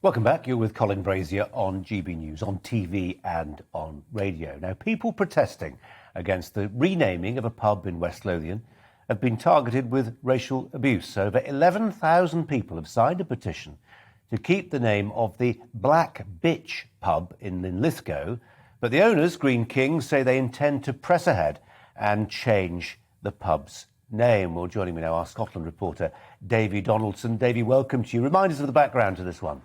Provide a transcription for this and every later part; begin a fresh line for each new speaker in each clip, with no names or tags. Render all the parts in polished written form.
Welcome back. You're with Colin Brazier on GBNews, on TV and on radio. Now, people protesting against the renaming of a pub in West Lothian have been targeted with racial abuse. Over 11,000 people have signed a petition to keep the name of the Black Bitch pub in Linlithgow, but the owners, Greene King, say they intend to press ahead and change the pub's name. Well, joining me now, our Scotland reporter, Davie Donaldson. Davie, welcome to you. Remind us of the background to this one.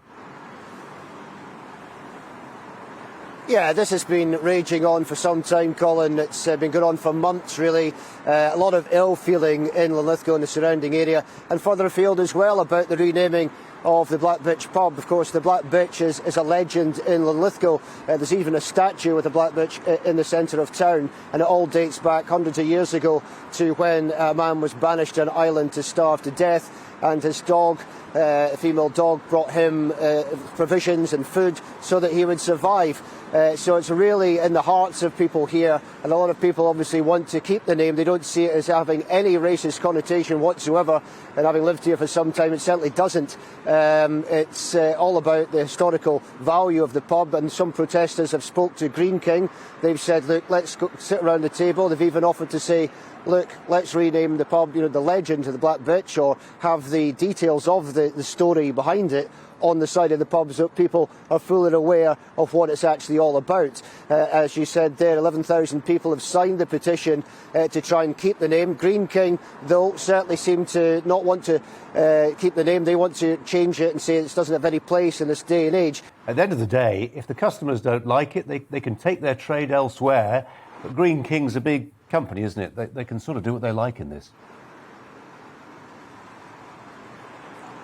Yeah, this has been raging on for some time, Colin. It's been going on for months, really. A lot of ill feeling in Linlithgow and the surrounding area, and further afield as well, about the renaming of the Black Bitch pub. Of course, the Black Bitch is a legend in Linlithgow. There's even a statue with the Black Bitch in the centre of town, and it all dates back hundreds of years ago to when a man was banished to an island to starve to death, and his dog, a female dog, brought him provisions and food so that he would survive. So it's really in the hearts of people here, and a lot of people obviously want to keep the name. They don't see it as having any racist connotation whatsoever, and having lived here for some time, it certainly doesn't. It's all about the historical value of the pub, and some protesters have spoke to Greene King. They've said, look, let's go sit around the table. They've even offered to say, look, let's rename the pub, the legend of the Black Bitch, or have the details of the story behind it on the side of the pub, so people are fully aware of what it's actually all about. As you said there, 11,000 people have signed the petition to try and keep the name. Greene King, though, certainly seem to not want to keep the name. They want to change it and say it doesn't have any place in this day and age.
At the end of the day, if the customers don't like it, they can take their trade elsewhere. But Greene King's a big company, isn't it? They can sort of do what they like in this.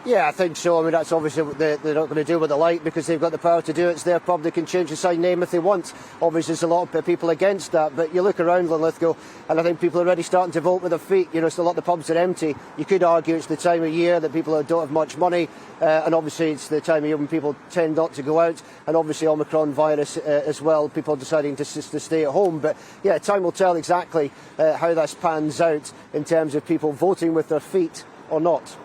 Yeah, I think so. I mean, that's obviously what they're not going to do what they like, because they've got the power to do it. It's their pub. They can change the sign name if they want. Obviously, there's a lot of people against that. But you look around Linlithgow, and I think people are already starting to vote with their feet. So a lot of the pubs are empty. You could argue it's the time of year that people don't have much money. And obviously, it's the time of year when people tend not to go out. And obviously, Omicron virus as well, people deciding to stay at home. But yeah, time will tell exactly how this pans out in terms of people voting with their feet or not.